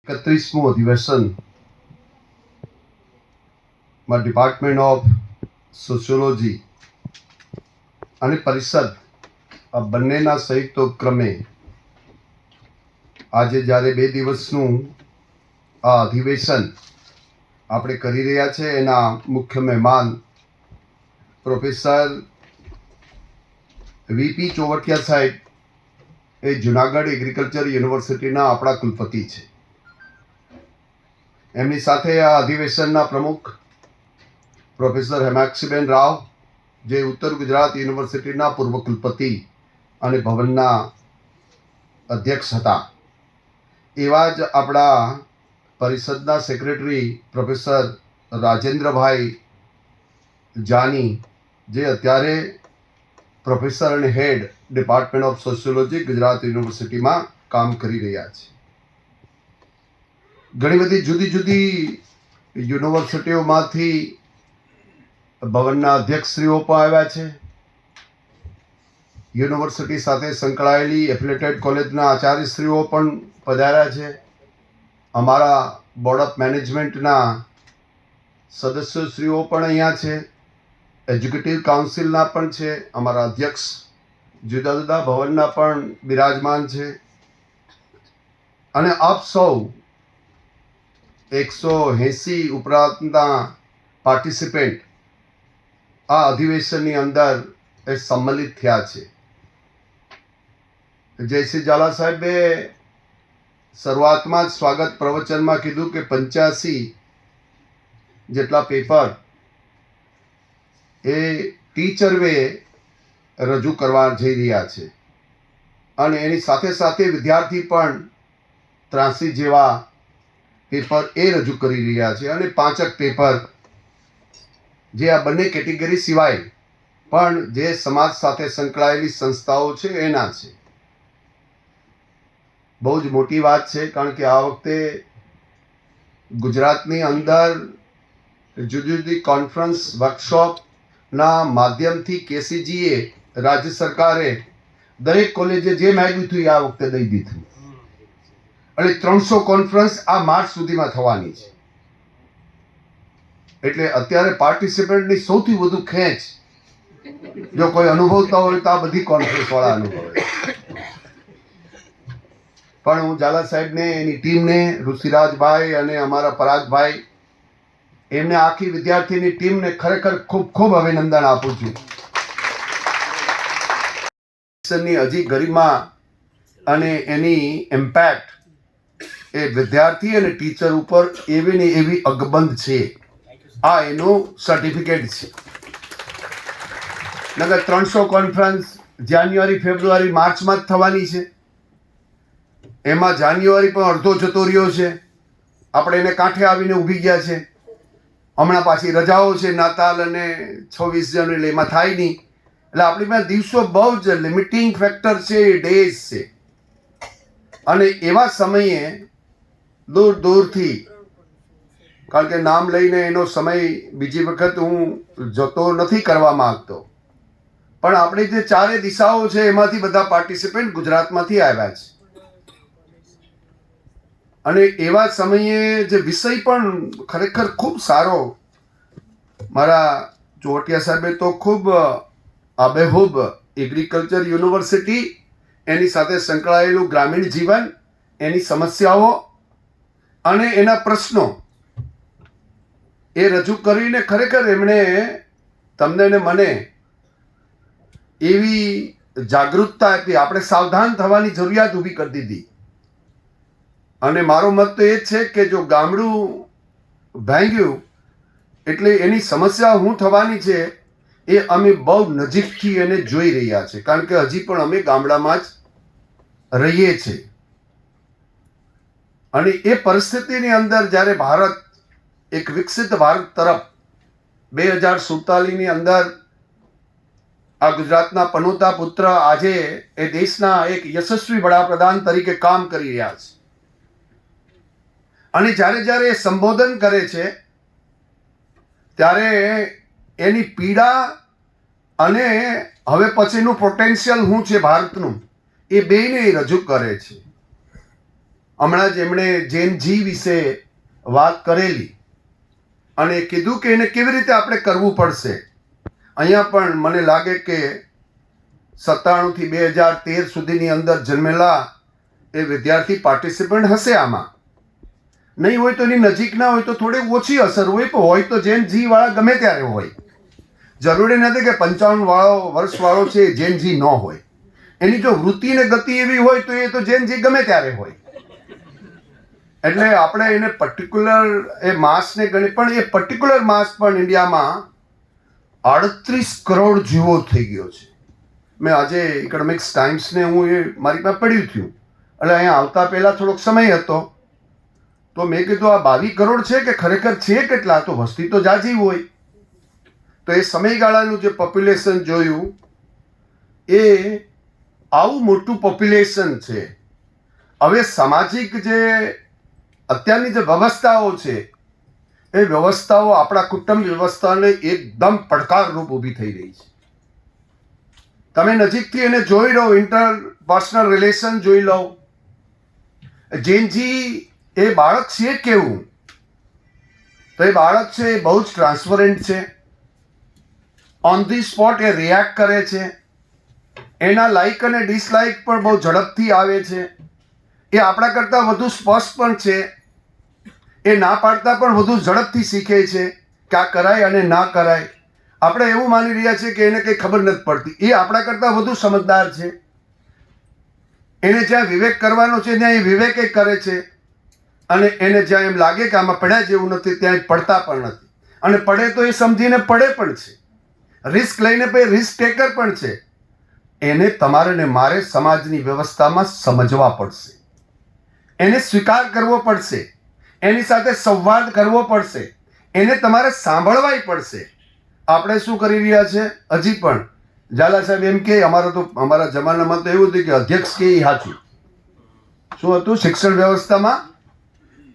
31મું અધિવેશનમાં department of sociology અને પરિષદ આ બંનેના સંયુક્ત ઉપક્રમે આજે જ્યારે 2 દિવસનું આ અધિવેશન આપણે કરી રહ્યા છે, એના મુખ્ય મહેમાન પ્રોફેસર વીપી ચોવટિયા સાહેબ એ જુનાગઢ એગ્રીકલ્ચર યુનિવર્સિટીના આપણા કુલપતિ છે. એમની સાથે આ અધિવેશનના પ્રમુખ પ્રોફેસર હેમાક્ષીબેન રાવ, જે ઉત્તર ગુજરાત યુનિવર્સિટીના પૂર્વ કુલપતિ અને ભવનના અધ્યક્ષ હતા. એવા જ આપણા પરિષદના સેક્રેટરી પ્રોફેસર રાજેન્દ્રભાઈ જાની, જે અત્યારે પ્રોફેસર અને હેડ ડિપાર્ટમેન્ટ ઓફ સોશિયોલોજી ગુજરાત યુનિવર્સિટીમાં કામ કરી રહ્યા છે. ઘણી બધી જુદી જુદી યુનિવર્સિટીઓમાંથી ભવનના અધ્યક્ષશ્રીઓ પણ આવ્યા છે. યુનિવર્સિટી સાથે સંકળાયેલી એફિલેટેડ કોલેજના આચાર્યશ્રીઓ પણ પધાર્યા છે. અમારા બોર્ડ ઓફ મેનેજમેન્ટના સદસ્યશ્રીઓ પણ અહીંયા છે. એજ્યુકેટિવ કાઉન્સિલના પણ છે. અમારા અધ્યક્ષ જુદા જુદા ભવનના પણ બિરાજમાન છે. અને આપ સૌ 180 ઉપરાંતના પાર્ટિસિપેન્ટ આ અધિવેશનની અંદર એ સંમલિત થયા છે. જયસિંહ ઝાલા સાહેબે શરૂઆતમાં જ સ્વાગત પ્રવચનમાં કીધું કે 85 જેટલા પેપર એ ટીચર વે રજૂ કરવા જઈ રહ્યા છે, અને એની સાથે સાથે વિદ્યાર્થી પણ 83 જેવા પેપર એ રજૂ કરી રહ્યા છે. અને 5 પેપર જે આ બંને કેટેગરી સિવાય પણ જે સમાજ સાથે સંકળાયેલી સંસ્થાઓ છે એના છે. બહુ જ મોટી વાત છે, કારણ કે આ વખતે ગુજરાતની અંદર જુદી જુદી કોન્ફરન્સ વર્કશોપના માધ્યમથી કેસીજીએ રાજ્ય સરકારે દરેક કોલેજે જે માંગ્યું હતું એ આ વખતે દઈ દીધું, અને 300 કોન્ફરન્સ આ માર્ચ સુધીમાં થવાની છે. એટલે અત્યારે પાર્ટિસિપન્ટની સૌથી વધુ ખેંચ જો કોઈ અનુભવતા હોય તો આ બધી કોન્ફરન્સ વાળા અનુભવે. પણ હું ઝાલા સાહેબને, એની ટીમને, ઋષિરાજભાઈ અને અમારા પરાગભાઈ, એમને આખી વિદ્યાર્થીની ટીમને ખરેખર ખૂબ ખૂબ અભિનંદન આપું છું. હજી ગરિમા અને એની ઇમ્પેક્ટ એ વિદ્યાર્થી અને ટીચર ઉપર એવી ને એવી અકબંધ છે. આ એનું સર્ટિફિકેટ છે. નગર 300 કોન્ફરન્સ જાન્યુઆરી, ફેબ્રુઆરી, માર્ચમાં જ થવાની છે. એમાં જાન્યુઆરી પણ અડધો જતો રહ્યો છે. આપણે એને કાંઠે આવીને ઊભી ગયા છે. હમણાં પાછી રજાઓ છે, નાતાલ અને 26 જાન્યુઆરી, એમાં થાય નહીં. એટલે આપણી પાસે દિવસો બહુ જ લિમિટિંગ ફેક્ટર છે, ડેઝ છે. અને એવા સમયે દૂર દૂરથી, કારણ કે નામ લઈને એનો સમય બીજી વખત હું જતો નથી કરવા માંગતો, પણ આપણી જે 4 દિશાઓ છે એમાંથી બધા પાર્ટિસિપન્ટ ગુજરાતમાંથી આવ્યા છે. અને એવા સમયે જે વિષય પણ ખરેખર ખૂબ સારો, મારા ચોવટિયા સાહેબે તો ખૂબ આબેહૂબ એગ્રીકલ્ચર યુનિવર્સિટી, એની સાથે સંકળાયેલું ગ્રામીણ જીવન, એની સમસ્યાઓ અને એના પ્રશ્નો એ રજૂ કરીને ખરેખર એમણે તમને ને મને એવી જાગૃતતા આપી, આપણે સાવધાન થવાની જરૂરિયાત ઊભી કરી દીધી. અને મારો મત તો એ જ છે કે જો ગામડું ભાંગ્યું એટલે એની સમસ્યા શું થવાની છે એ અમે બહુ નજીકથી એને જોઈ રહ્યા છે, કારણ કે હજી પણ અમે ગામડામાં જ રહીએ છીએ. અને એ પરિસ્થિતિની અંદર જ્યારે ભારત એક વિકસિત ભારત તરફ 2047ની અંદર આ ગુજરાતના પનોતા પુત્ર આજે એ દેશના એક યશસ્વી વડાપ્રધાન તરીકે કામ કરી રહ્યા છે. અને જ્યારે જ્યારે એ સંબોધન કરે છે ત્યારે એની પીડા અને હવે પછીનું પોટેન્શિયલ શું છે ભારતનું, એ બેયને રજૂ કરે છે. હમણાં જ એમણે જેન જી વિશે વાત કરેલી અને કીધું કે એને કેવી રીતે આપણે કરવું પડશે. અહીંયા પણ મને લાગે કે 97 થી 2013 સુધીની અંદર જન્મેલા એ વિદ્યાર્થી પાર્ટિસિપન્ટ હશે આમાં. નહીં હોય તો એની નજીક ના હોય તો થોડી ઓછી અસર હોય, પણ હોય તો જેન જી વાળા ગમે ત્યારે હોય. જરૂરી નથી કે 55 વર્ષવાળો છે એ જેન જી ન હોય. એની જો વૃત્તિ ને ગતિ એવી હોય તો એ તો જેન જી ગમે ત્યારે હોય. એટલે આપણે એને પર્ટિક્યુલર એ માસને ગણી, પણ એ પર્ટિક્યુલર માસ પણ ઇન્ડિયામાં 38 કરોડ જેવો થઈ ગયો છે. મેં આજે ઇકોનોમિક્સ ટાઈમ્સને હું એ મારી પાસે પડ્યું થયું એટલે અહીંયા આવતા પહેલાં થોડોક સમય હતો તો મેં કીધું આ 22 કરોડ છે કે ખરેખર છે કેટલા? તો વસ્તી તો જાજી હોય. તો એ સમયગાળાનું જે પોપ્યુલેશન જોયું એ આવું મોટું પોપ્યુલેશન છે. હવે સામાજિક જે અત્યારની જે વ્યવસ્થાઓ છે એ વ્યવસ્થાઓ આપણા કુટુંબ વ્યવસ્થાને એકદમ પડકારરૂપ ઊભી થઈ રહી છે. તમે નજીકથી એને જોઈ લો, ઇન્ટરપર્સનલ રિલેશન જોઈ લો. જેનજી એ બાળક છે કેવું? તો એ બાળક છે એ બહુ જ ટ્રાન્સપરન્ટ છે. On the spot A react કરે છે. એના લાઇક અને ડિસલાઇક પણ બહુ ઝડપથી આવે છે. એ આપણા કરતાં વધુ સ્પષ્ટ પણ છે. એ ના પાડતા પણ વધુ ઝડપથી શીખે છે કે આ કરાય અને ના કરાય. આપણે એવું માની રહ્યા છીએ કે એને કંઈ ખબર નથી પડતી. એ આપણા કરતાં વધુ સમજદાર છે. એને જ્યાં વિવેક કરવાનો છે ત્યાં એ વિવેક કરે છે અને એને જ્યાં એમ લાગે કે આમાં પડ્યા જેવું નથી ત્યાં એ પડતા પણ નથી. અને પડે તો એ સમજીને પડે પણ છે. રિસ્ક લઈને પછી રિસ્ક ટેકર પણ છે. એને તમારે ને મારે સમાજની વ્યવસ્થામાં સમજવા પડશે. એને સ્વીકાર કરવો પડશે. એની સાથે સંવાદ કરવો પડશે. એને તમારે સાંભળવાય પડશે. આપણે શું કરી રહ્યા છે? હજી પણ ઝાલા સાહેબ એમ કે અમારા જમાનામાં તો એવું હતું કે અધ્યક્ષ કે એ સાચું. શું હતું શિક્ષણ વ્યવસ્થામાં?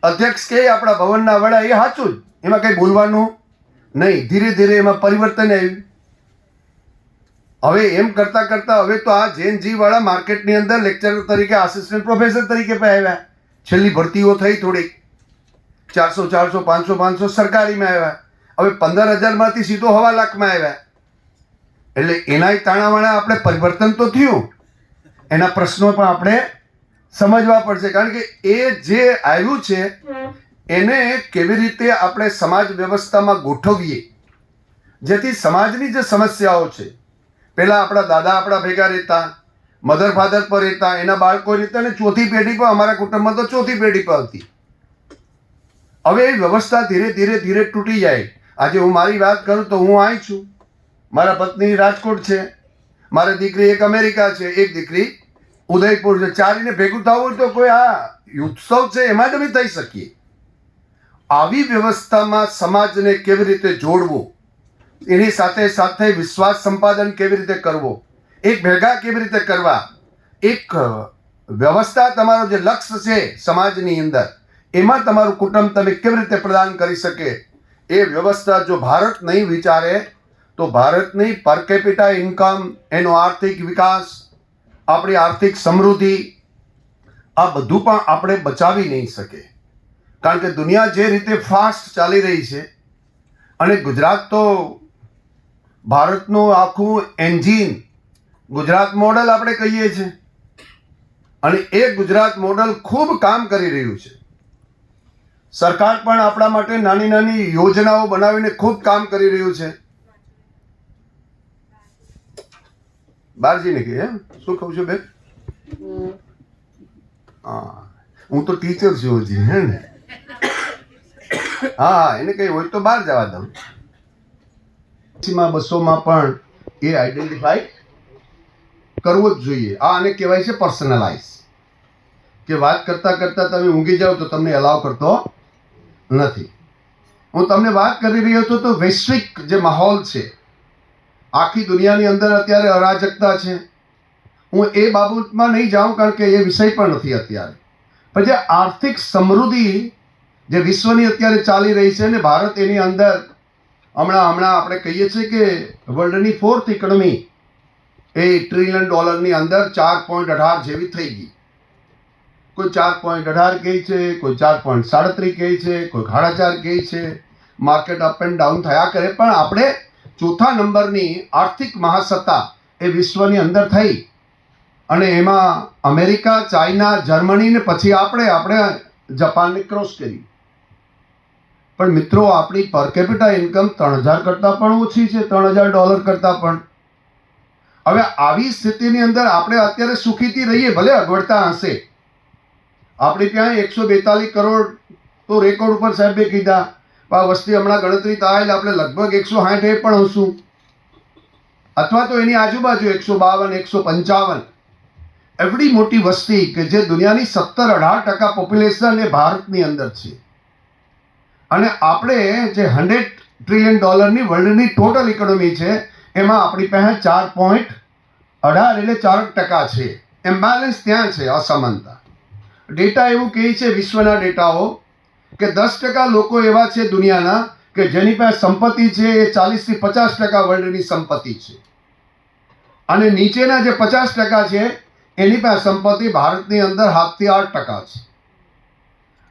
અધ્યક્ષ કે આપણા ભવનના વડા એ સાચું જ, એમાં કંઈ બોલવાનું નહીં. ધીરે ધીરે એમાં પરિવર્તન આવ્યું. હવે એમ કરતાં કરતાં હવે તો આ જેન જી વાળા માર્કેટની અંદર લેક્ચરર તરીકે, આસિસ્ટન્ટ પ્રોફેસર તરીકે પણ આવ્યા. છેલ્લી ભરતીઓ થઈ થોડીક 400 400 500 સરકારીમાં આવ્યા. હવે 15,000માંથી સીધો 1.25 લાખમાં આવ્યા. એટલે એના તાણાવાણા આપણે પરિવર્તન તો થયું. એના પ્રશ્નો પણ આપણે સમજવા પડશે. કારણ કે એ જે આવ્યું છે એને કેવી રીતે આપણે સમાજ વ્યવસ્થામાં ગોઠવીએ જેથી સમાજની જે સમસ્યાઓ છે, પહેલાં આપણા દાદા આપણા ભેગા રહેતા, મધર ફાધર પર રહેતા, એના બાળકો રહેતા અને ચોથી પેઢી પર, અમારા કુટુંબમાં તો ચોથી પેઢી પર હતી. હવે એ વ્યવસ્થા ધીરે ધીરે ધીરે તૂટી જાય. આજે હું મારી વાત કરું તો હું અહીં છું, મારા પત્ની રાજકોટ છે, મારી દીકરી એક અમેરિકા છે, એક દીકરી ઉદયપુર છે. ચારીને ભેગું થવું હોય તો કોઈ આ ઉત્સવ છે એમાં જ અમે થઈ શકીએ. આવી વ્યવસ્થામાં સમાજને કેવી રીતે જોડવું, એની સાથે સાથે વિશ્વાસ સંપાદન કેવી રીતે કરવો, એક ભેગા કેવી રીતે કરવા, એક વ્યવસ્થા તમારો જે લક્ષ્ય છે સમાજની અંદર એમાં તમારું કુટુંબ તમે કેવી રીતે પ્રદાન કરી શકે, એ વ્યવસ્થા જો ભારત નહીં વિચારે તો ભારતની પર કેપિટા ઇન્કમ, એનો આર્થિક વિકાસ, આપણી આર્થિક સમૃદ્ધિ, આ બધું પણ આપણે બચાવી નહીં શકે. કારણ કે દુનિયા જે રીતે ફાસ્ટ ચાલી રહી છે અને ગુજરાત તો ભારતનું આખું એન્જિન, ગુજરાત મોડલ આપણે કહીએ છીએ અને એ ગુજરાત મોડલ ખૂબ કામ કરી રહ્યું છે. સરકાર પણ આપણા માટે નાની નાની યોજનાઓ બનાવીને ખૂબ કામ કરી રહ્યું છે. બારજીને કે શું કહું છું બેન? હા, હું તો ટીચર છું હજી, હે ને? હા, એને કઈ હોય તો બહાર જવા દઉં. 200માં પણ એ આઈડેન્ટિફાઈ કરવો જ જોઈએ. આ આને કહેવાય છે પર્સનલાઇઝ, કે વાત કરતાં કરતાં તમે ઊંઘી જાઓ તો તમને અલાવ કરતો નથી. હું તમને વાત કરી રહ્યો હતો તો વૈશ્વિક જે માહોલ છે, આખી દુનિયાની અંદર અત્યારે અરાજકતા છે. હું એ બાબતમાં નહીં જાઉં કારણ કે એ વિષય પણ નથી અત્યારે. પણ જે આર્થિક સમૃદ્ધિ જે વિશ્વની અત્યારે ચાલી રહી છે ને ભારત એની અંદર હમણાં આપણે કહીએ છીએ કે વર્લ્ડની 4th ઇકોનોમી એ $1 ટ્રિલિયન અંદર 4.18 જેવી થઈ ગઈ. કોઈ 4.18 કહે છે, કોઈ 4.37 કહે છે, કોઈ 4.5 કહે છે. માર્કેટ અપ એન્ડ ડાઉન થયા કરે, પણ આપણે ચોથા નંબરની આર્થિક મહાસત્તા એ વિશ્વની અંદર થઈ, અને એમાં અમેરિકા, ચાઇના, જર્મની ને પછી આપણે જાપાનને ક્રોસ કરી. પણ મિત્રો, આપણી પર કેપિટા ઇન્કમ 3,000 કરતાં પણ ઓછી છે, $3,000 કરતાં પણ. હવે આવી સ્થિતિની અંદર આપણે અત્યારે સુખીથી રહીએ, ભલે અગવડતા હશે. આપણે ત્યાં 142 કરોડ તો રેકોર્ડ ઉપર સાહેબે કીધા. વસ્તી હમણાં ગણતરી થાય એટલે આપણે લગભગ 160 પણ હશું, અથવા તો એની આજુબાજુ 152, 155. એવડી મોટી વસ્તી કે જે દુનિયાની 17-18% પોપ્યુલેશન એ ભારતની અંદર છે. અને આપણે જે $100 ટ્રિલિયન વર્લ્ડની ટોટલ ઇકોનોમી છે, એમાં આપણી પાસે 4.18 એટલે 4% છે. એમ્બેલેન્સ ત્યાં છે, અસમાનતા. ડેટા એવું કહે છે, વિશ્વના ડેટાઓ, કે 10% લોકો એવા છે દુનિયાના કે જેની પાસે સંપત્તિ છે એ 40 થી 50% વર્લ્ડની સંપત્તિ છે, અને નીચેના જે 50% છે એની પાસે સંપત્તિ ભારતની અંદર 7 થી 8% છે.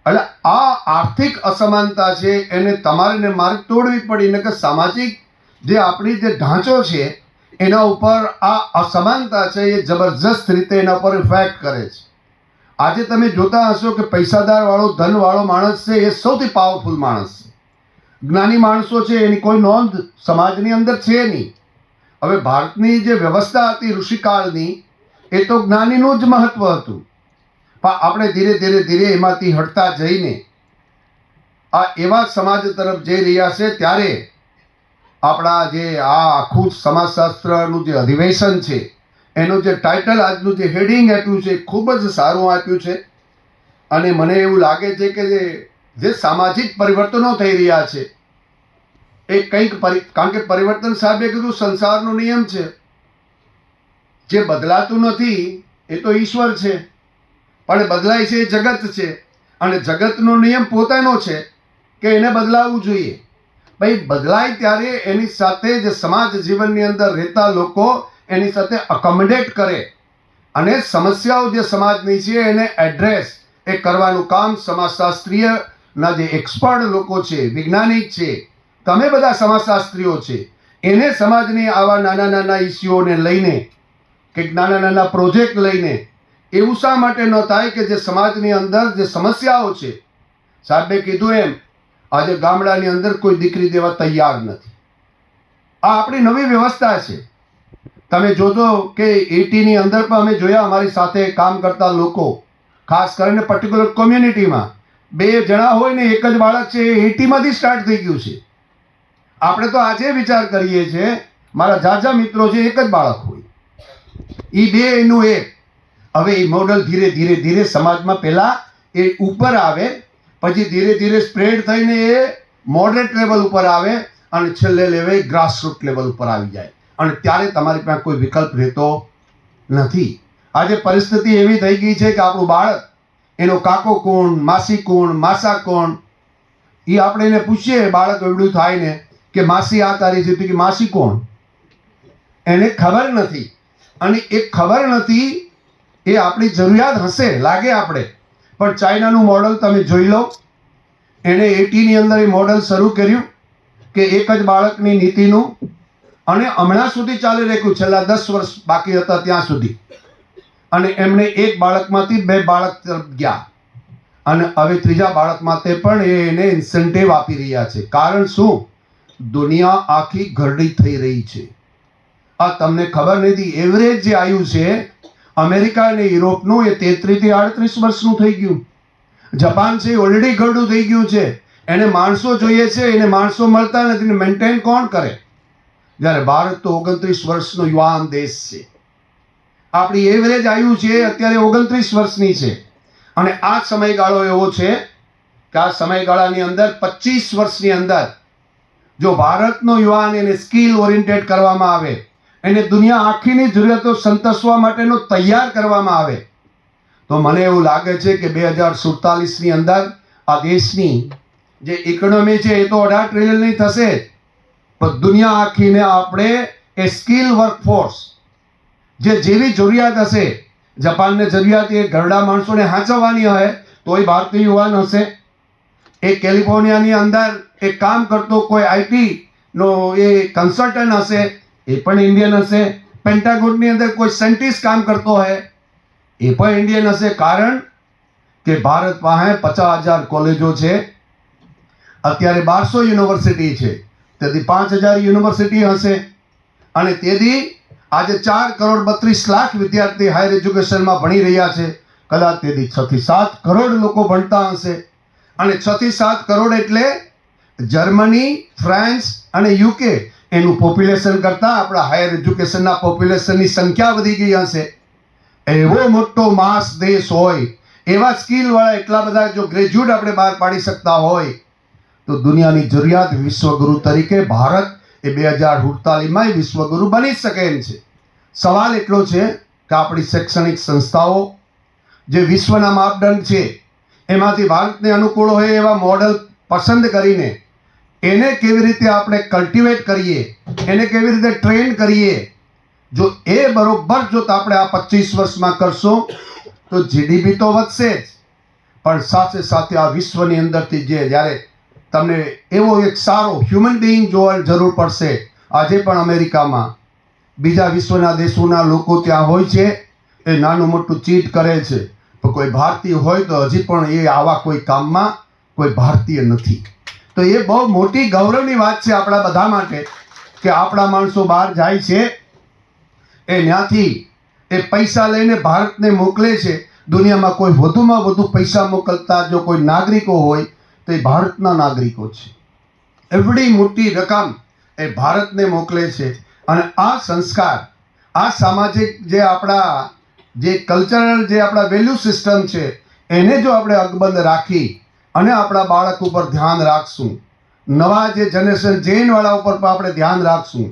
એટલે આ આર્થિક અસમાનતા છે, એને તમારે ને મારે તોડવી પડી. ને કે સામાજિક જે આપણી જે ઢાંચો છે એના ઉપર આ અસમાનતા છે એ જબરજસ્ત રીતે એના ઉપર ઇફેક્ટ કરે છે. આજે તમે જોતા હશો કે પૈસાદાર વાળો, ધનવાળો માણસ છે એ સૌથી પાવરફુલ માણસ છે. જ્ઞાની માણસો છે એની કોઈ નોંધ સમાજની અંદર છે નહીં. હવે ભારતની જે વ્યવસ્થા હતી ઋષિકાળની, એ તો જ્ઞાનીનું જ મહત્વ હતું. પણ આપણે ધીરે ધીરે એમાંથી હટતા જઈને આ એવા સમાજ તરફ જઈ રહ્યા છે. ત્યારે આપણા જે આ આખું સમાજશાસ્ત્રનું જે અધિવેશન છે એનું જે ટાઇટલ, આજનું જે હેડિંગ આપ્યું છે, ખૂબ જ સારું આપ્યું છે. અને મને એવું લાગે છે કે જે સામાજિક પરિવર્તનો થઈ રહ્યા છે એ કંઈક કારણ કે પરિવર્તન સાહેબે કીધું સંસારનો નિયમ છે, જે બદલાતું નથી એ તો ઈશ્વર છે, પણ બદલાય છે એ જગત છે. અને જગતનો નિયમ પોતાનો છે કે એને બદલાવવું જોઈએ. ભાઈ, બદલાય ત્યારે એની સાથે જે સમાજ જીવનની અંદર રહેતા લોકો એની સાથે અકોમોડેટ કરે, અને સમસ્યાઓ જે સમાજની છે એને એડ્રેસ એ કરવાનું કામ સમાજશાસ્ત્રીયના જે એક્સપર્ટ લોકો છે, વૈજ્ઞાનિક છે, તમે બધા સમાજશાસ્ત્રીઓ છે, એને સમાજની આવા નાના ઇસ્યુઓને લઈને કે નાના પ્રોજેક્ટ લઈને એવું શા માટે ન થાય કે જે સમાજની અંદર જે સમસ્યાઓ છે, સાહેબે કીધું એમ, આજે ગામડાની અંદર કોઈ દીકરી દેવા તૈયાર નથી. આ આપણી નવી વ્યવસ્થા છે. તમે જોજો કે એટીની અંદર પણ અમે જોયા, અમારી સાથે કામ કરતા લોકો, ખાસ કરીને પર્ટિક્યુલર કોમ્યુનિટીમાં 2 જણા હોય ને એક જ બાળક છે, એ એટીમાંથી સ્ટાર્ટ થઈ ગયું છે. આપણે તો આજે વિચાર કરીએ છીએ, મારા જાજા મિત્રો છે, એક જ બાળક હોય, એ 2 એનું 1. હવે એ મોડલ ધીરે ધીરે સમાજમાં પહેલા એ ઉપર આવે, પછી ધીરે સ્પ્રેડ થઈને એ મોડરેટ લેવલ ઉપર આવે, અને છેલ્લે લેવલે ગ્રાસરૂટ લેવલ ઉપર આવી જાય. અને ત્યારે તમારી પાસે કોઈ વિકલ્પ રહેતો નથી. આજે પરિસ્થિતિ એવી થઈ ગઈ છે કે આપણું બાળક, એનો કાકો કોણ, માસી કોણ, માસા કોણ, એ આપણે એને પૂછીએ, બાળક એવડું થાય ને કે માસી આ તારી છે, કે માસી કોણ, એને ખબર નથી. અને એ ખબર નથી, એ આપણી જરૂરિયાત હશે લાગે આપણે, પણ ચાઇનાનું મોડલ તમે જોઈ લો. એણે 80ની અંદર એ મોડલ શરૂ કર્યું કે એક જ બાળકની નીતિનું, અને હમણાં સુધી ચાલી રહ્યું, છેલ્લા 10 વર્ષ બાકી હતા ત્યાં સુધી. અને એમણે એક બાળકમાંથી 2 બાળક તરફ ગયા, અને હવે 3જા બાળક માટે પણ એને ઇન્સેન્ટિવ આપી રહ્યા છે. કારણ શું? દુનિયા આખી ઘરડી થઈ રહી છે. આ તમને ખબર નથી. એવરેજ જે આવ્યું છે અમેરિકા અને યુરોપનું, એ 33 થી 38 વર્ષનું થઈ ગયું. જાપાન છે ઓલરેડી ઘરડું થઈ ગયું છે. એને માણસો જોઈએ છે, એને માણસો મળતા નથી, મેન્ટેન કોણ કરે? જ્યારે ભારત તો 29 વર્ષનો યુવાન દેશ છે. આપણી એવરેજ આયુ છે અત્યારે 29 વર્ષની છે. અને આ સમયગાળો એવો છે કે આ સમયગાળાની અંદર 25 વર્ષની અંદર જો ભારતનો યુવાન એને સ્કિલ ઓરિએન્ટેડ કરવામાં આવે, એને દુનિયા આખીની જરૂરિયાતો સંતોષવા માટેનો તૈયાર કરવામાં આવે, તો મને એવું લાગે છે કે 2047ની અંદર આ દેશની જે ઇકોનોમી છે એ તો 18 ટ્રિલિયનની થશે, પણ દુનિયા આખીને આપણે એ સ્કિલ વર્કફોર્સ, જે જેવી જરૂરિયાત હશે, જાપાનને જરૂરિયાત એ ઘરડા માણસોને હાંચવવાની હોય તોય ભારતીય યુવાન હશે. એ કેલિફોર્નિયાની અંદર એક કામ કરતો કોઈ આઈટીનો એ કન્સલ્ટન્ટ હશે, એ પણ ઇન્ડિયન હશે. પેન્ટાગોનની અંદર કોઈ સાયન્ટિસ્ટ કામ કરતો હોય એ પણ ઇન્ડિયન હશે. કારણ કે ભારત પાસે 50,000 કોલેજો છે, અત્યારે 1200 યુનિવર્સિટી છે, તેથી 5,000 યુનિવર્સિટી હશે. અને તેથી આજે 4,32,00,000 વિદ્યાર્થી હાયર એજ્યુકેશનમાં ભણી રહ્યા છે. કદાચ તેથી 6 થી 7 કરોડ લોકો ભણતા હશે. અને 6 થી 7 કરોડ એટલે જર્મની, ફ્રાન્સ અને યુકે એનું પોપ્યુલેશન કરતાં આપણા હાયર એજ્યુકેશનના પોપ્યુલેશનની સંખ્યા વધી ગઈ હશે. એવો મોટો માસ દેશ હોય, એવા સ્કિલવાળા એટલા બધા જો ગ્રેજ્યુએટ આપણે બહાર પાડી શકતા હોય તો દુનિયાની જરૂરિયાત વિશ્વગુરુ તરીકે ભારત એ 2048માં વિશ્વગુરુ બની શકે એમ છે. સવાલ એટલો છે કે આપણી શૈક્ષણિક સંસ્થાઓ જે વિશ્વના માપદંડ છે એમાંથી ભારતને અનુકૂળ હોય એવા મોડલ પસંદ કરીને એને કેવી રીતે આપણે કલ્ટિવેટ કરીએ, એને કેવી રીતે ટ્રેન કરીએ. જો એ બરોબર જો આપણે આ 25 વર્ષમાં કરશું તો જીડીપી તો વધશે જ, પણ સાથે સાથે આ વિશ્વની અંદરથી જ્યારે તમને એવો એક સારો હ્યુમન બિઈંગ જોવાની જરૂર પડશે. આજે પણ અમેરિકામાં બીજા વિશ્વના દેશોના લોકો ત્યાં હોય છે, એ નાનું મોટું ચીટ કરે છે, તો કોઈ ભારતીય હોય તો હજી પણ એ આવા કોઈ કામમાં કોઈ ભારતીય નથી. તો એ બહુ મોટી ગૌરવની વાત છે આપણા બધા માટે કે આપણા માણસો બહાર જાય છે, એ ત્યાંથી એ પૈસા લઈને ભારતને મોકલે છે. દુનિયામાં કોઈ વધુમાં વધુ પૈસા મોકલતા જો કોઈ નાગરિકો હોય તો એ ભારતના નાગરિકો છે. એવડી મોટી રકમ એ ભારતને મોકલે છે. અને આ સંસ્કાર, આ સામાજિક જે આપણા જે કલ્ચરલ જે આપણા વેલ્યુ સિસ્ટમ છે એને જો આપણે અકબંધ રાખી અને આપણા બાળક ઉપર ધ્યાન રાખશું, નવા જે જનરેશન જેનવાળા ઉપર પણ આપણે ધ્યાન રાખશું,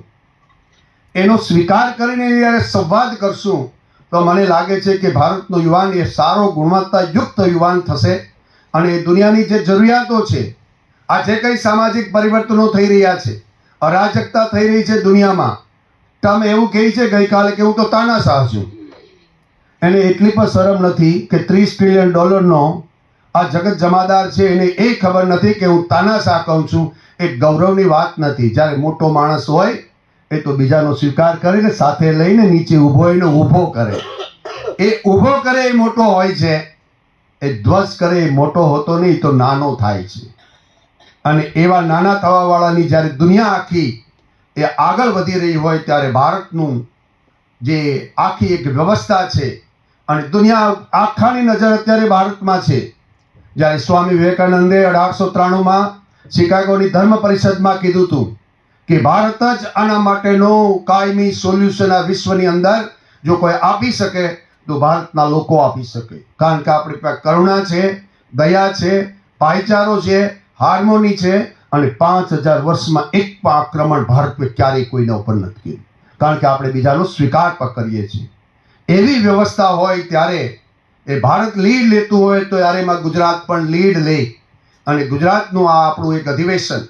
એનો સ્વીકાર કરીને જ્યારે સંવાદ કરશું તો મને લાગે છે કે ભારતનો યુવાન એ સારો ગુણવત્તાયુક્ત યુવાન થશે. અને દુનિયાની જે જરૂરિયાતો છે, આ જે કંઈ સામાજિક પરિવર્તનો થઈ રહ્યા છે, અરાજકતા થઈ રહી છે દુનિયામાં, તમે એવું કહે છે ગઈકાલે કે હું તો તાનાશાહ છું, એને એટલી પણ શરમ નથી કે $30 ટ્રિલિયન આ જગત જમાદાર છે એને એ ખબર નથી કે હું તાનાશાહ કહું છું. એ ગૌરવની વાત નથી. જ્યારે મોટો માણસ હોય એ તો બીજાનો સ્વીકાર કરીને સાથે લઈને નીચે ઊભો એને ઊભો કરે. એ ઊભો કરે એ મોટો હોય છે, એ ધ્વજ કરે એ મોટો હોતો નહીં, તો નાનો થાય છે. અને એવા નાના થવાવાળાની જ્યારે દુનિયા આખી એ આગળ વધી રહી હોય ત્યારે ભારતનું જે આખી એક વ્યવસ્થા છે અને દુનિયા આખાની નજર અત્યારે ભારતમાં છે. જ્યારે સ્વામી વિવેકાનંદે 1893માં શિકાગોની ધર્મ પરિષદમાં કીધું હતું કે ભારત જ આના માટેનો કાયમી સોલ્યુશન આ વિશ્વની અંદર જો કોઈ આપી શકે તો ભારતના લોકો આપી શકે. કારણ કે આપણી પાસે કરુણા છે, દયા છે, ભાઈચારો છે, હાર્મોની છે. અને 5,000 વર્ષમાં એક પણ આક્રમણ ભારતમાં ક્યારેય કોઈના ઉપર નથી કર્યું, કારણ કે આપણે બીજાનો સ્વીકાર પણ કરીએ છીએ. એવી વ્યવસ્થા હોય ત્યારે એ ભારત લીડ લેતું હોય તો યારે એમાં ગુજરાત પણ લીડ લે. અને ગુજરાતનું આ આપણું એક અધિવેશન,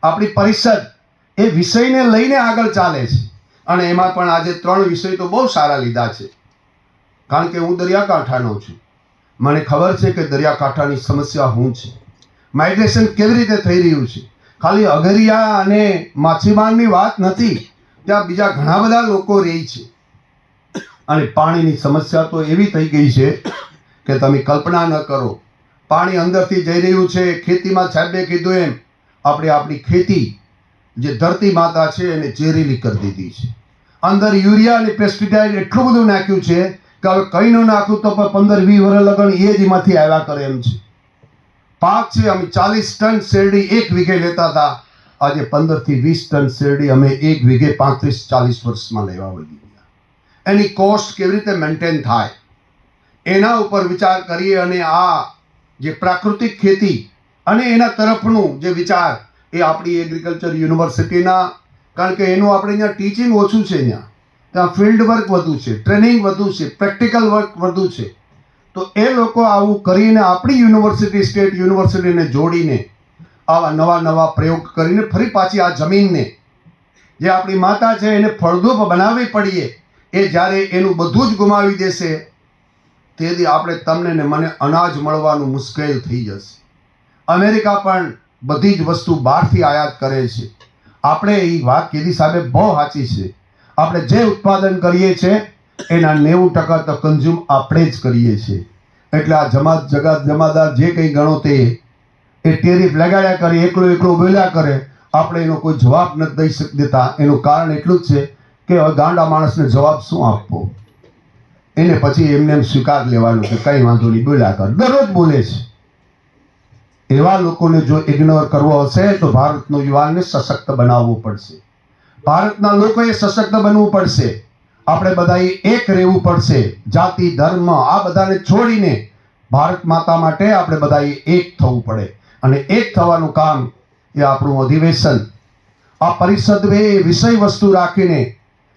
આપણી પરિષદ એ વિષયને લઈને આગળ ચાલે છે. અને એમાં પણ આજે 3 વિષય તો બહુ સારા લીધા છે. કારણ કે હું દરિયાકાંઠાનો છું, મને ખબર છે કે દરિયાકાંઠાની સમસ્યા શું છે, માઇગ્રેશન કેવી રીતે થઈ રહ્યું છે. ખાલી અગરિયા અને માછીમારની વાત નથી, ત્યાં બીજા ઘણા બધા લોકો રહે છે. અને પાણીની સમસ્યા તો એવી થઈ ગઈ છે કે તમે કલ્પના ન કરો. પાણી અંદરથી જઈ રહ્યું છે. ખેતીમાં સાહેબે કીધું એમ આપણે આપણી ખેતી જે ધરતી માતા છે એને ઝેરીલી કરી દીધી છે. અંદર યુરિયા અને પેસ્ટિસાઇડ એટલું બધું નાખ્યું છે કે હવે કંઈ ન નાખ્યું તો પણ 15-20 વર્ષ લગન એ જ એમાંથી આવ્યા કરે એમ છે. પાક છે, અમે 40 ટન શેરડી 1 વીઘે લેતા હતા, આજે 15 થી 20 ટન શેરડી અમે 1 વીઘે 35-40 વર્ષમાં લેવા વળી ગયા. એની કોસ્ટ કેવી રીતે મેન્ટેન થાય એના ઉપર વિચાર કરીએ. અને આ જે પ્રાકૃતિક ખેતી અને એના તરફનું જે વિચાર એ આપણી એગ્રીકલ્ચર યુનિવર્સિટીના, કારણ કે એનું આપણે અહીંયા ટીચિંગ ઓછું છે, ત્યાં ફિલ્ડ વર્ક વધુ છે, ટ્રેનિંગ વધુ છે, પ્રેક્ટિકલ વર્ક વધુ છે. તો એ લોકો આવું કરીને આપણી યુનિવર્સિટી, સ્ટેટ યુનિવર્સિટીને જોડીને આવા નવા નવા પ્રયોગ કરીને ફરી પાછી આ જમીનને જે આપણી માતા છે એને ફળદ્રુપ બનાવવી પડીએ. એ જ્યારે એનું બધું જ ગુમાવી દેશે તેથી આપણે તમને ને મને અનાજ મળવાનું મુશ્કેલ થઈ જશે. અમેરિકા પણ બધી જ વસ્તુ બહારથી આયાત કરે છે. આપણે એ વાત કીધી સાહેબે બહુ સાચી છે. આપણે જે ઉત્પાદન કરીએ છીએ એના 90% તો કન્ઝ્યુમ આપણે જ કરીએ છીએ. એટલે આ જમાદાર જે કંઈ ગણો તે એ ટેરિફ લગાડ્યા કરે, એકલો બોલ્યા કરે, આપણે એનો કોઈ જવાબ નથી દઈ દેતા. એનું કારણ એટલું જ છે કે હવે ગાંડા માણસને જવાબ શું આપવો, એને પછી એમને એમ સ્વીકાર લેવાનું કે કંઈ વાંધો નહીં, બોલ્યા કર, દરરોજ બોલે છે. એવા લોકોને જો ઇગ્નોર કરવો હશે તો ભારતનો યુવાનને સશક્ત બનાવવો પડશે. ભારતના લોકોએ સશક્ત બનવું પડશે. આપણે બધાએ એક રહેવું પડશે. જાતિ ધર્મ આ બધાને છોડીને ભારત માતા માટે આપણે બધાએ એક થવું પડે. અને એક થવાનું કામ એ આપણું અધિવેશન, આ પરિષદ એ વિષય વસ્તુ રાખીને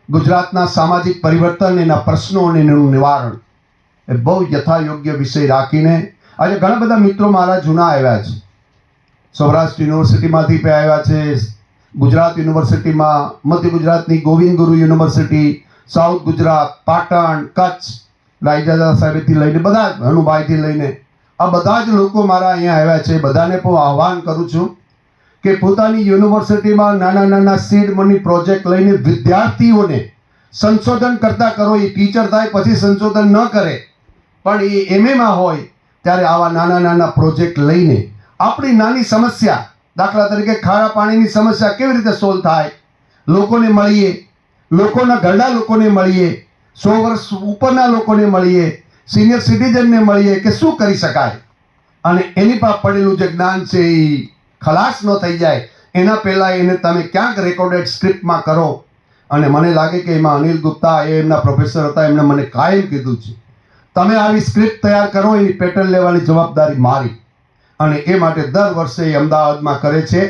ગુજરાતના સામાજિક પરિવર્તન, એના પ્રશ્નો અને એનું નિવારણ એ બહુ યથાયોગ્ય વિષય રાખીને આજે ઘણા બધા મિત્રો મારા જૂના આવ્યા છે. સૌરાષ્ટ્ર યુનિવર્સિટીમાંથી પણ આવ્યા છે, ગુજરાત યુનિવર્સિટીમાં, મધ્ય ગુજરાતની ગોવિંદ ગુરુ યુનિવર્સિટી, સાઉથ ગુજરાત, પાટણ, કચ્છ, રાયજાદા સાહેબથી લઈને બધા હનુભાઈથી લઈને આ બધા જ લોકો મારા અહીંયા આવ્યા છે. બધાને પણ આહ્વાન કરું છું કે પોતાની યુનિવર્સિટીમાં નાના નાના સીડ મની પ્રોજેક્ટ લઈને વિદ્યાર્થીઓને સંશોધન કરતા કરો. એ ટીચર થાય પછી સંશોધન ન કરે, પણ એ એમએમાં હોય ત્યારે આવા નાના નાના પ્રોજેક્ટ લઈને આપણી નાની સમસ્યા, દાખલા તરીકે ખારા પાણીની સમસ્યા કેવી રીતે સોલ્વ થાય, લોકોને મળીએ, લોકોના ઘરડા લોકોને મળીએ, 100 વર્ષ ઉપરના લોકોને મળીએ, સિનિયર સિટીઝનને મળીએ કે શું કરી શકાય. અને એની પાસે પડેલું જે જ્ઞાન છે એ ખલાસ ન થઈ જાય એના પહેલાં એને તમે ક્યાંક રેકોર્ડેડ સ્ક્રિપ્ટમાં કરો. અને મને લાગે કે એમાં અનિલ ગુપ્તા એ એમના પ્રોફેસર હતા, એમણે મને કાયમ કીધું છે તમે આવી સ્ક્રિપ્ટ તૈયાર કરો, એની પેટર્ન લેવાની જવાબદારી મારી. અને એ માટે દર વર્ષે એ અમદાવાદમાં કરે છે.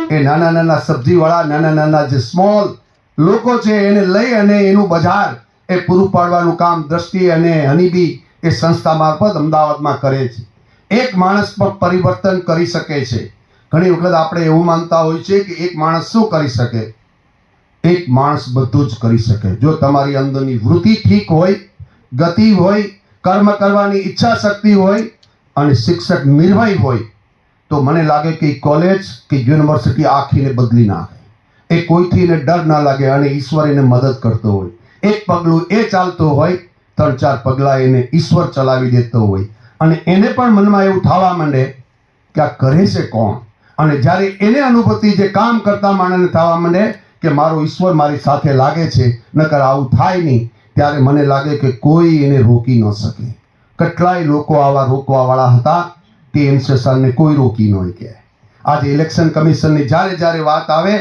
એ નાના નાના સબ્જીવાળા, નાના નાના જે સ્મોલ લોકો છે એને લઈ અને એનું બજાર એ પૂરું પાડવાનું કામ દ્રષ્ટિ અને હનીબી એ સંસ્થા મારફત અમદાવાદમાં કરે છે. એક માણસ પણ પરિવર્તન કરી શકે છે. ઘણી વખત આપણે એવું માનતા હોય છે કે એક માણસ શું કરી શકે. એક માણસ બધું જ કરી શકે. જો તમારી અંદરની વૃત્તિ ઠીક હોય, ગતિ હોય, કર્મ કરવાની ઈચ્છા શક્તિ હોય અને શિક્ષક નિર્ભય હોય તો મને લાગે કે કોલેજ કે યુનિવર્સિટી આખીને બદલી નાખે. એ કોઈથીને ડર ના લાગે અને ઈશ્વર એને મદદ કરતો હોય. એક પગલું એ ચાલતો હોય, 3-4 પગલાં એને ઈશ્વર ચલાવી દેતો હોય. અને એને પણ મનમાં એવું થવા માંડે કે આ કરે છે કોણ. અને જ્યારે એને અનુભૂતિ જે કામ કરતા માણસને થવા માંડે કે મારો ઈશ્વર મારી સાથે લાગે છે, નકર આવું થાય નહીં, ત્યારે મને લાગે કે કોઈ એને રોકી ન શકે. કેટલાય લોકો આવા રોકવાવાળા હતા, ટીએમસી સરને કોઈ રોકી ન શકે. આજે ઇલેક્શન કમિશનની જ્યારે વાત આવે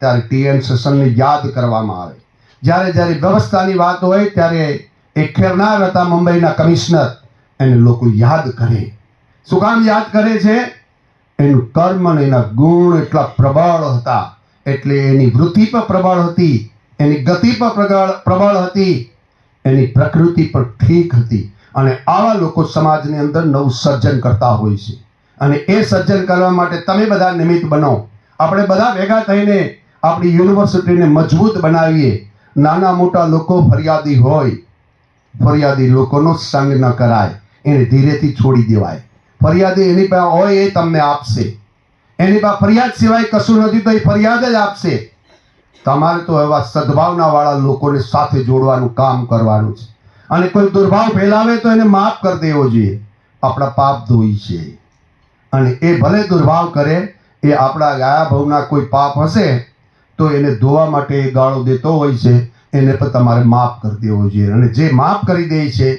ત્યારે ટીએમસી સરને યાદ કરવામાં આવે. જ્યારે વ્યવસ્થાની વાત હોય ત્યારે એ ખેરનાર હતા મુંબઈના કમિશનર, એને લોકો યાદ કરે. શું કામ યાદ કરે છે? એનું કર્મ અને એના ગુણ એટલા પ્રબળ હતા, એટલે એની વૃત્તિ પણ પ્રબળ હતી, એની ગતિ પણ પ્રબળ હતી, એની પ્રકૃતિ પણ ઠીક હતી. અને આવા લોકો સમાજની અંદર નવું સર્જન કરતા હોય છે. અને એ સર્જન કરવા માટે તમે બધા નિમિત્ત બનો. આપણે બધા ભેગા થઈને આપણી યુનિવર્સિટીને મજબૂત બનાવીએ. નાના મોટા લોકો ફરિયાદી હોય, ફરિયાદી લોકોનો સંગ ન કરાય, એને ધીરેથી છોડી દેવાય. ફરિયાદી એની પાસે હોય એ તમને આપશે. એની પાસે ફરિયાદ સિવાય કશું નથી તો એ ફરિયાદ જ આપશે. તમારે તો એવા સદભાવનાવાળા લોકોને સાથે જોડવાનું કામ કરવાનું છે. અને કોઈ દુર્ભાવ ફેલાવે તો એને માફ કરી દેવો જોઈએ. આપણા પાપ ધોઈ છે અને એ ભલે દુર્ભાવ કરે, એ આપણા ગયા ભાવના કોઈ પાપ હશે તો એને ધોવા માટે એ ગાળો દેતો હોય છે, એને પણ તમારે માફ કરી દેવો જોઈએ. અને જે માફ કરી દે છે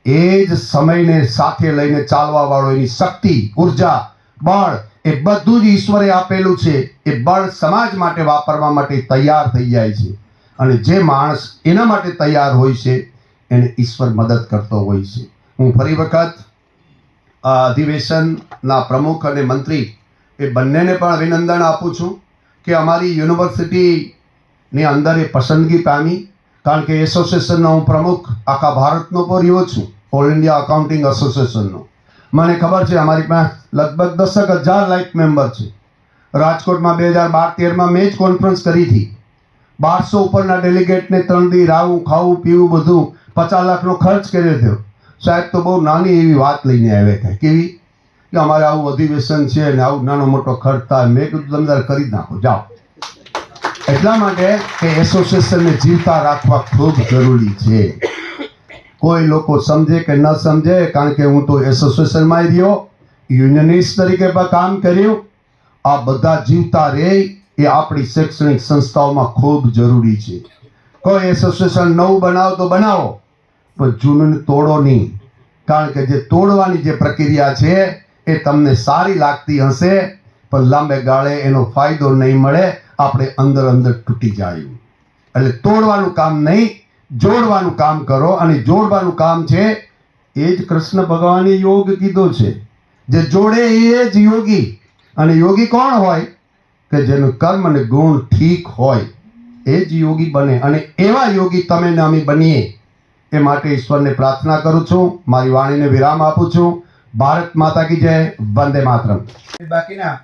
એ જ સમયને સાથે લઈને ચાલવા વાળો, એની શક્તિ, ઉર્જા, બળ એ બધું જ ઈશ્વરે આપેલું છે. એ બળ સમાજ માટે વાપરવા માટે તૈયાર થઈ જાય છે. અને જે માણસ એના માટે તૈયાર હોય છે એને ઈશ્વર મદદ કરતો હોય છે. હું ફરી વખત આ અધિવેશનના પ્રમુખ અને મંત્રી એ બંનેને પણ અભિનંદન આપું છું કે અમારી યુનિવર્સિટીની અંદર એ પસંદગી પામી. કારણ કે એસોસિએશનનો હું પ્રમુખ આખા ભારતનો પણ રહ્યો છું, ઓલ ઇન્ડિયા અકાઉન્ટિંગ એસોસિએશનનો. મને ખબર છે અમારી પાસે લગભગ 10,000 લાઈફ મેમ્બર છે. રાજકોટમાં 2012-13માં મેં જ કોન્ફરન્સ કરી હતી. 1200 ઉપરના ડેલિગેટને 3 દી રાવું ખાવું પીવું બધું 50 લાખનો ખર્ચ કર્યો હતો. સાહેબ તો બહુ નાની એવી વાત લઈને આવ્યા હતા. કેવી? કે અમારે આવું અધિવેશન છે ને આવું નાનો મોટો ખર્ચ થાય. મેં કીધું તમે તારે કરી જ નાખો, જાઓ. એટલા માટે કે એસોસિએશનને જીવતા રાખવા ખૂબ જરૂરી છે. કોઈ લોકો સમજે કે ન સમજે, કારણ કે હું તો એસોસિએશનમાં રહ્યો, યુનિયનિસ્ટ તરીકે પણ કામ કર્યું. આ બધા જીવતા રહે એ આપણી શૈક્ષણિક સંસ્થાઓમાં ખૂબ જરૂરી છે. કોઈ એસોસિએશન નવું બનાવો તો બનાવો, પણ જૂનું તોડો નહીં. કારણ કે જે તોડવાની જે પ્રક્રિયા છે એ તમને સારી લાગતી હશે, પણ લાંબે ગાળે એનો ફાયદો નહીં મળે. આપણે અંદર અંદર તૂટી જાય. એટલે તોડવાનું કામ નહીં, જોડવાનું કામ કરો. અને જોડવાનું કામ છે એ જ કૃષ્ણ ભગવાને યોગ કીધો છે. જે જોડે એ જ યોગી. અને યોગી કોણ હોય? કે જેનું કર્મ અને ગુણ ઠીક હોય એ જ યોગી બને. અને એવા યોગી તમે ને અમે બનીએ એ માટે ઈશ્વરને પ્રાર્થના કરું છું. મારી વાણીને વિરામ આપું છું. ભારત માતા કી જય. વંદે માતરમ. બાકીના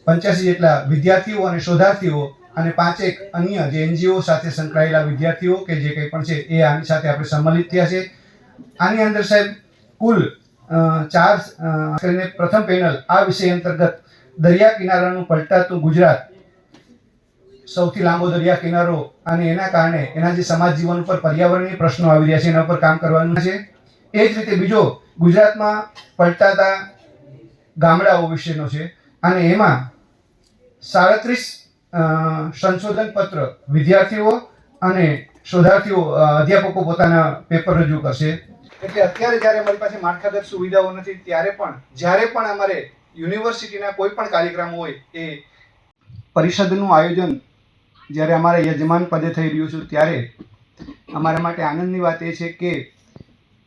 85 જેટલા વિદ્યાર્થીઓ અને શોધાર્થીઓ અને 5 અન્ય જે NGO સાથે સંકળાયેલા વિદ્યાર્થીઓ કે જે કંઈ પણ છે એ આની સાથે આપણે સંમલિત થયા છે. આની અંદર સાહેબ કુલ 4 કરીને પ્રથમ પેનલ આ વિષય અંતર્ગત દરિયા કિનારાનું પલટાતું ગુજરાત, સૌથી લાંબો દરિયા કિનારો અને એના કારણે એના જે સમાજ જીવન ઉપર પર્યાવરણીય પ્રશ્નો આવી રહ્યા છે એના ઉપર કામ કરવાનું છે. એ જ રીતે બીજો ગુજરાતમાં પલટાતા ગામડાઓ વિશેનો છે. અને એમાં 37 સંશોધન પત્ર વિદ્યાર્થીઓ અને શોધાર્થીઓ અધ્યાપકો પોતાના પેપર રજૂ કરશે. એટલે અત્યારે જ્યારે અમારી પાસે માળખાગત સુવિધાઓ નથી, ત્યારે પણ જ્યારે પણ અમારે યુનિવર્સિટીના કોઈ પણ કાર્યક્રમ હોય, એ પરિષદનું આયોજન જ્યારે અમારા યજમાન પદે થઈ રહ્યું છું, ત્યારે અમારા માટે આનંદની વાત એ છે કે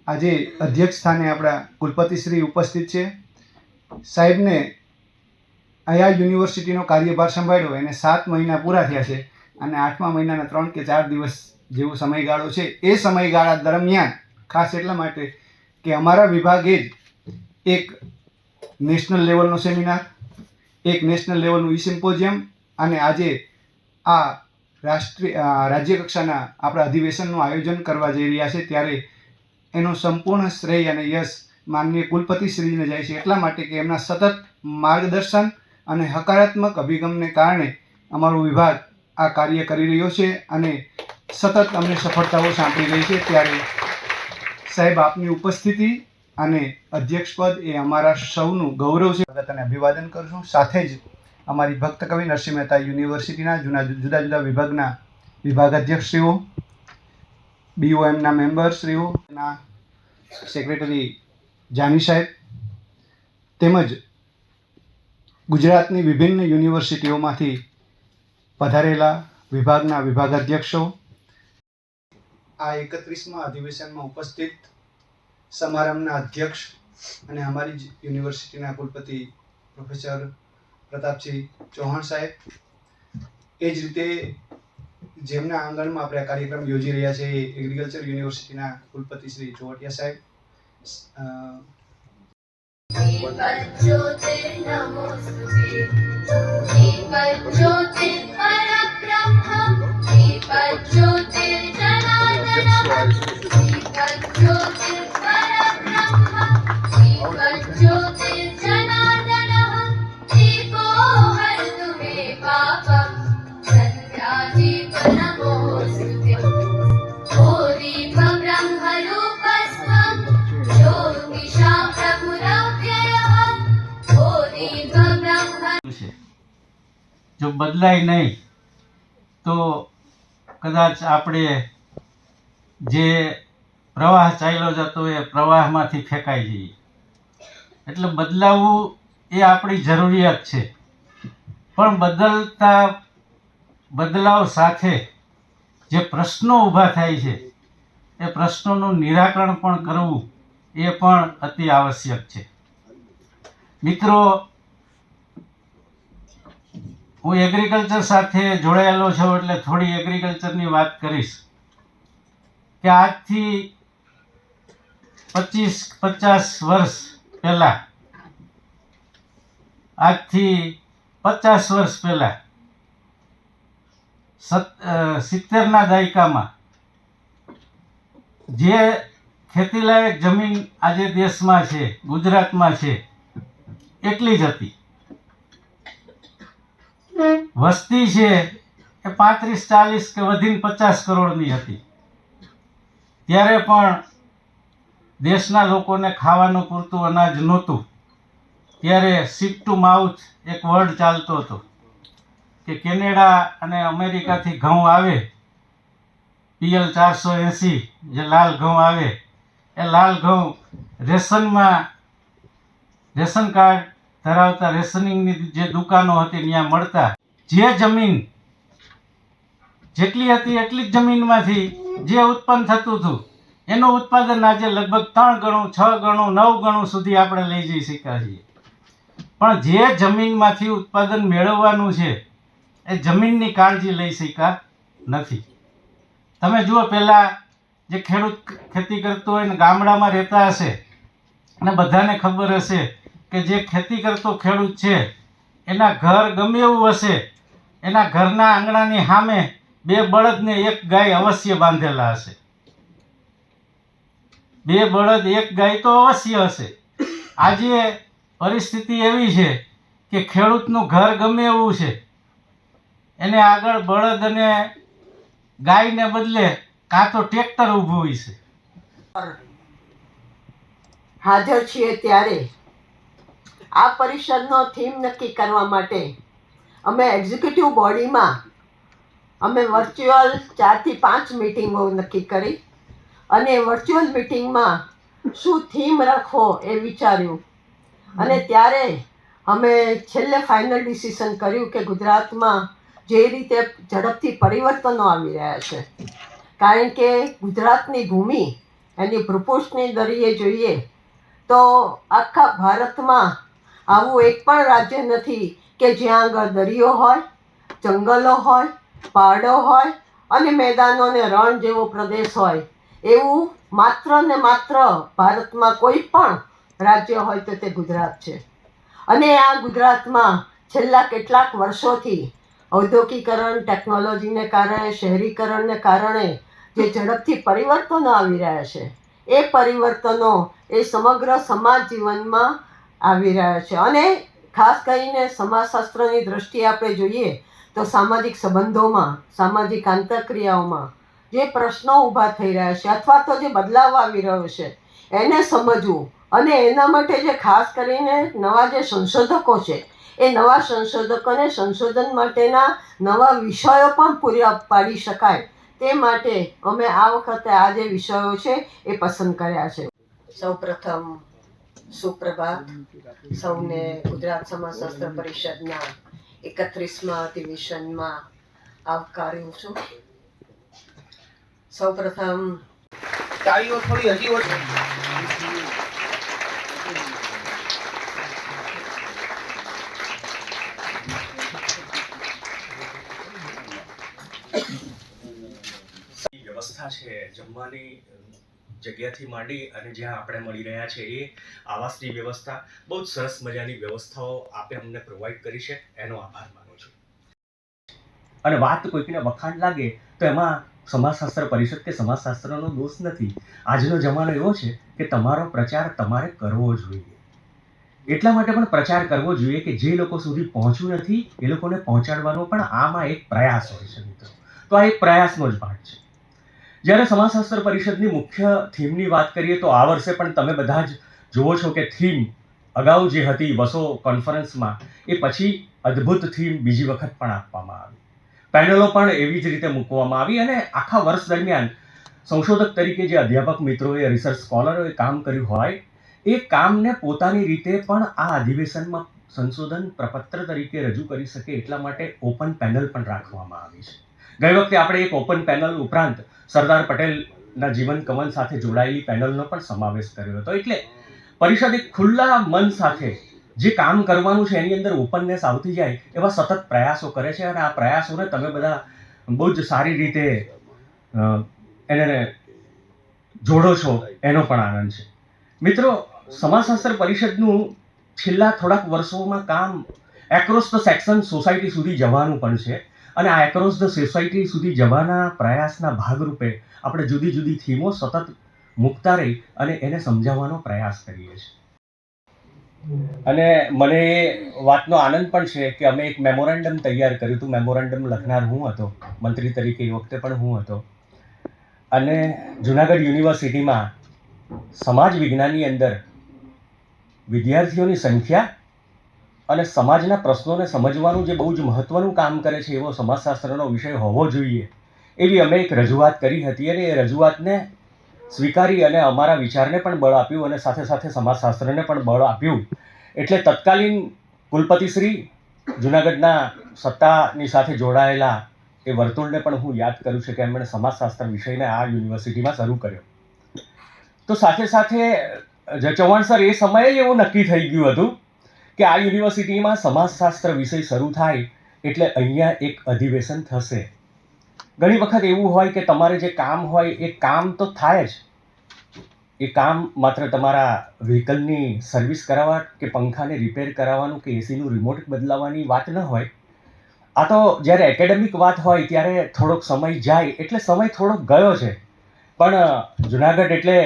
આજે અધ્યક્ષ સ્થાને આપણા કુલપતિશ્રી ઉપસ્થિત છે. સાહેબને અહીંયા યુનિવર્સિટીનો કાર્યભાર સંભાળ્યો એને 7 મહિના પૂરા થયા છે અને 8મા મહિનાના 3 કે 4 દિવસ જેવો સમયગાળો છે. એ સમયગાળા દરમિયાન ખાસ એટલા માટે કે અમારા વિભાગે જ એક નેશનલ લેવલનો સેમિનાર, એક નેશનલ લેવલનું સિમ્પોઝિયમ અને આજે આ રાજ્ય કક્ષાના આપણા અધિવેશનનું આયોજન કરવા જઈ રહ્યા છે. ત્યારે એનો સંપૂર્ણ શ્રેય અને યશ માનનીય કુલપતિશ્રીને જાય છે. એટલા માટે કે એમના સતત માર્ગદર્શન અને હકારાત્મક અભિગમને કારણે અમારો વિભાગ આ કાર્ય કરી રહ્યો છે અને સતત અમને સફળતાઓ સાંપડી રહી છે. ત્યારે સાહેબ આપની ઉપસ્થિતિ અને અધ્યક્ષપદ એ અમારા સૌનું ગૌરવ છે. અને અભિવાદન કરું છું. સાથે જ અમારી ભક્ત કવિ નરસિંહ મહેતા યુનિવર્સિટીના જુદા જુદા વિભાગના વિભાગાધ્યક્ષશ્રીઓ, BOMના મેમ્બરશ્રીઓ, સેક્રેટરી જાની સાહેબ, તેમજ ગુજરાતની વિભિન્ન યુનિવર્સિટીઓમાંથી પધારેલા વિભાગના વિભાગાધ્યક્ષો, આ 31મા અધિવેશનમાં ઉપસ્થિત સમારંભના અધ્યક્ષ અને અમારી જ યુનિવર્સિટીના કુલપતિ પ્રોફેસર પ્રતાપસિંહ ચૌહાણ સાહેબ, એ જ રીતે જેમના આંગણમાં આપણે આ કાર્યક્રમ યોજી રહ્યા છે એગ્રીકલ્ચર યુનિવર્સિટીના કુલપતિ શ્રી ચોવટિયા સાહેબ, જો બદલાય નહીં તો કદાચ આપણે જે પ્રવાહ ચાલ્યો જતો એ પ્રવાહમાંથી ફેંકાઈ જઈએ. એટલે બદલાવવું એ આપણી જરૂરિયાત છે, પણ બદલાવ સાથે જે પ્રશ્નો ઊભા થાય છે એ પ્રશ્નોનું નિરાકરણ પણ કરવું એ પણ અતિ આવશ્યક છે. મિત્રો, હું એગ્રીકલ્ચર સાથે જોડાયેલો છું એટલે થોડી એગ્રીકલ્ચરની વાત કરીશ કે આજથી 50 વર્ષ પહેલાં, આજથી 50 વર્ષ પહેલાં 70ના દાયકામાં જે ખેતીલાયક જમીન આજે દેશમાં છે, ગુજરાતમાં છે, એટલી જ હતી. વસ્તી છે એ 35-40 કે વધીને 50 કરોડની હતી. ત્યારે પણ દેશના લોકોને ખાવાનું પૂરતું અનાજ નહોતું. ત્યારે શિપ ટુ માઉથ એક વર્ડ ચાલતો હતો કે કેનેડા અને અમેરિકાથી ઘઉં આવે, PL 480 જે લાલ ઘઉં આવે, એ લાલ ઘઉં રેશન કાર્ડ ધરાવતા રેશનિંગની જે દુકાનો હતી ત્યાં મળતા. જે જમીન જેટલી હતી એટલી જ જમીનમાંથી જે ઉત્પન્ન થતું હતું એનું ઉત્પાદન આજે લગભગ 3 ગણું, 6 ગણું, 9 ગણું સુધી આપણે લઈ જઈ શક્યા છીએ. પણ જે જમીનમાંથી ઉત્પાદન મેળવવાનું છે એ જમીનની કાળજી લઈ શક્યા નથી. તમે જુઓ, પહેલાં જે ખેડૂત ખેતી કરતો હોય ને ગામડામાં રહેતા હશે અને બધાને ખબર હશે કે જે ખેતી કરતો ખેડૂત છે એના ઘર ગમે એવું હશે, એના ઘરના આંગણાની સામે 2 બળદ ને 1 ગાય અવશ્ય બાંધેલા હશે. 2 બળદ 1 ગાય તો અવશ્ય હશે. આજે પરિસ્થિતિ એવી છે કે ખેડૂતનું ઘર ગમે એવું છે, એને આગળ બળદ અને ગાયને બદલે કાં તો ટ્રેક્ટર ઊભું હોય છે. હાજર છીએ ત્યારે આ પરિષદનો થીમ નક્કી કરવા માટે અમે એક્ઝિક્યુટિવ બોડીમાં અમે વર્ચ્યુઅલ 4 થી 5 મિટિંગો નક્કી કરી અને વર્ચ્યુઅલ મિટિંગમાં શું થીમ રાખવો એ વિચાર્યું. અને ત્યારે અમે છેલ્લે ફાઇનલ ડિસિઝન કર્યું કે ગુજરાતમાં જે રીતે ઝડપથી પરિવર્તનો આવી રહ્યા છે, કારણ કે ગુજરાતની ભૂમિ એની ભૂપૃષ્ઠની દરિયે જોઈએ તો આખા ભારતમાં આવું એક પણ રાજ્ય નથી કે જ્યાં આગળ દરિયો હોય, જંગલો હોય, પહાડો હોય અને મેદાનો ને રણ જેવો પ્રદેશ હોય. એવું માત્ર ને માત્ર ભારતમાં કોઈ પણ રાજ્ય હોય તો તે ગુજરાત છે. અને આ ગુજરાતમાં છેલ્લા કેટલાક વર્ષોથી ઔદ્યોગિકરણ, ટેકનોલોજીને કારણે, શહેરીકરણને કારણે જે ઝડપથી પરિવર્તનો આવી રહ્યા છે, એ પરિવર્તનો એ સમગ્ર સમાજ જીવનમાં આવી રહ્યા છે. અને ખાસ કરીને સમાજશાસ્ત્રની દૃષ્ટિએ આપણે જોઈએ તો સામાજિક સંબંધોમાં, સામાજિક આંતરક્રિયાઓમાં જે પ્રશ્નો ઊભા થઈ રહ્યા છે અથવા તો જે બદલાવ આવી રહ્યો છે એને સમજવું અને એના માટે જે ખાસ કરીને નવા જે સંશોધકો છે એ નવા સંશોધકોને સંશોધન માટેના નવા વિષયો પણ પૂરા પાડી શકાય તે માટે અમે આ વખતે આ જે વિષયો છે એ પસંદ કર્યા છે. સૌપ્રથમ સુપ્રભાત. સૌને ગુજરાત સમાજશાસ્ત્ર પરિષદના 31મા અધિવેશનમાં આવકાર્યું છું. સૌપ્રથમ તાળીઓ થોડી હજી ઓછી. વ્યવસ્થા છે, જમવાની જગ્યાથી માંડી અને જ્યાં આપણે મળી રહ્યા છે એ આવાસની વ્યવસ્થા, બહુ જ સરસ મજાની વ્યવસ્થાઓ આપે અમને પ્રોવાઈડ કરી છે, એનો આભાર માનું છું. અને વાત કોઈકને વખાણ લાગે તો એમાં સમાજશાસ્ત્ર પરિષદ કે સમાજશાસ્ત્રનો દોષ નથી. આજનો જમાનો એવો છે કે તમારો પ્રચાર તમારે કરવો જોઈએ. એટલા માટે પણ પ્રચાર કરવો જોઈએ કે જે લોકો સુધી પહોંચ્યું નથી એ લોકોને પહોંચાડવાનો પણ આમાં એક પ્રયાસ હોય છે મિત્રો. તો આ એક પ્રયાસનો જ ભાગ છે. જ્યારે સમાજશાસ્ત્ર પરિષદની મુખ્ય થીમની વાત કરીએ તો આ વર્ષે પણ તમે બધા જ જુઓ છો કે થીમ અગાઉ જે હતી વસો કોન્ફરન્સમાં એ પછી અદ્ભુત થીમ બીજી વખત પણ આપવામાં આવી. પેનલો પણ એવી જ રીતે મૂકવામાં આવી અને આખા વર્ષ દરમિયાન સંશોધક તરીકે જે અધ્યાપક મિત્રોએ, રિસર્ચ સ્કોલરોએ કામ કર્યું હોય એ કામને પોતાની રીતે પણ આ અધિવેશનમાં સંશોધન પ્રપત્ર તરીકે રજૂ કરી શકે એટલા માટે ઓપન પેનલ પણ રાખવામાં આવી છે. ગઈ વખતે આપણે એક ઓપન પેનલ ઉપરાંત સરદાર પટેલના જીવન કવન સાથે જોડાયેલી પેનલનો પણ સમાવેશ કર્યો હતો. એટલે પરિષદ એક ખુલ્લા મન સાથે જે કામ કરવાનું છે એની અંદર ઓપનનેસ આવતી જાય એવા સતત પ્રયાસો કરે છે અને આ પ્રયાસોને તમે બધા બહુ જ સારી રીતે એને જોડો છો એનો પણ આનંદ છે. મિત્રો, સમાજશાસ્ત્ર પરિષદનું છેલ્લા થોડાક વર્ષોમાં કામ એક્રોસ ધ સેક્શન સોસાયટી સુધી જવાનું પણ છે અને આ એક્રોસ ધ સોસાયટી સુધી જવાના પ્રયાસના ભાગરૂપે આપણે જુદી જુદી થીમો સતત મૂકતા રહી અને એને સમજાવવાનો પ્રયાસ કરીએ છીએ. અને મને એ વાતનો આનંદ પણ છે કે અમે એક મેમોરેન્ડમ તૈયાર કર્યું હતું. મેમોરેન્ડમ લખનાર હું હતો, મંત્રી તરીકે એ વખતે પણ હું હતો. અને જુનાગઢ યુનિવર્સિટીમાં સમાજ વિજ્ઞાનની અંદર વિદ્યાર્થીઓની સંખ્યા અને સમાજના પ્રશ્નોને સમજવાનું જે બહુ જ મહત્ત્વનું કામ કરે છે એવો સમાજશાસ્ત્રનો વિષય હોવો જોઈએ એવી અમે એક રજૂઆત કરી હતી. અને એ રજૂઆતને સ્વીકારી અને અમારા વિચારને પણ બળ આપ્યું અને સાથે સાથે સમાજશાસ્ત્રને પણ બળ આપ્યું. એટલે તત્કાલીન કુલપતિશ્રી, જુનાગઢના સત્તાની સાથે જોડાયેલા એ વર્તુળને પણ હું યાદ કરું છું કે એમણે સમાજશાસ્ત્ર વિષયને આ યુનિવર્સિટીમાં શરૂ કર્યો. તો સાથે સાથે ચૌહાણ સર, એ સમયે જ એવું નક્કી થઈ ગયું હતું કે આ યુનિવર્સિટીમાં સમાજશાસ્ત્ર વિષય શરૂ થાય એટલે અહીંયા એક અધિવેશન થશે. ઘણી વખત એવું હોય કે તમારે જે કામ હોય એ કામ તો થાય જ. એ કામ માત્ર તમારા વ્હીકલની સર્વિસ કરાવવા કે પંખાને રિપેર કરાવવાનું કે એસીનું રિમોટ બદલાવવાની વાત ન હોય. આ તો જ્યારે એકેડેમિક વાત હોય ત્યારે થોડોક સમય જાય એટલે સમય થોડોક ગયો છે. પણ જુનાગઢ એટલે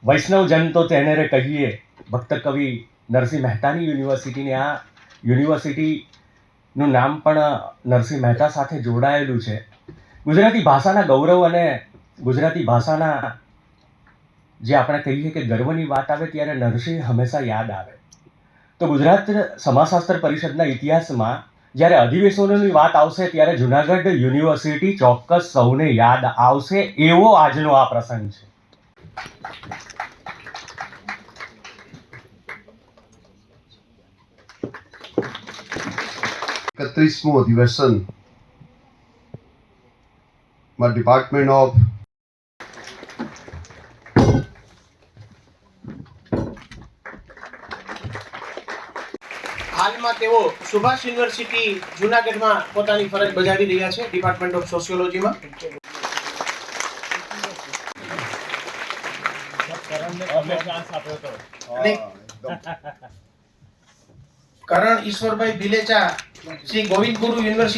વૈષ્ણવજન તો તેને રે કહીએ. ભક્ત કવિ નરસિંહ મહેતાની યુનિવર્સિટીને આ યુનિવર્સિટીનું નામ પણ નરસિંહ મહેતા સાથે જોડાયેલું છે. ગુજરાતી ભાષાના ગૌરવ અને ગુજરાતી ભાષાના જે આપણે કહીએ કે ગર્વની વાત આવે ત્યારે નરસિંહ હંમેશા યાદ આવે. તો ગુજરાત સમાજશાસ્ત્ર પરિષદના ઇતિહાસમાં જ્યારે અધિવેશનોની વાત આવશે ત્યારે જુનાગઢ યુનિવર્સિટી ચોક્કસ સૌને યાદ આવશે એવો આજનો આ પ્રસંગ છે. 31મું અધિવેશન માં ડિપાર્ટમેન્ટ ઓફ હાલમાં તેઓ સુભાષ યુનિવર્સિટી જુનાગઢમાં પોતાની ફરજ બજાવી રહ્યા છે ડિપાર્ટમેન્ટ ઓફ સોશિયોલોજીમાં. કરણ ઈશ્વરભાઈ ભીલેચા શ્રી ગોવિંદ ગુરુ યુનિવર્સિટી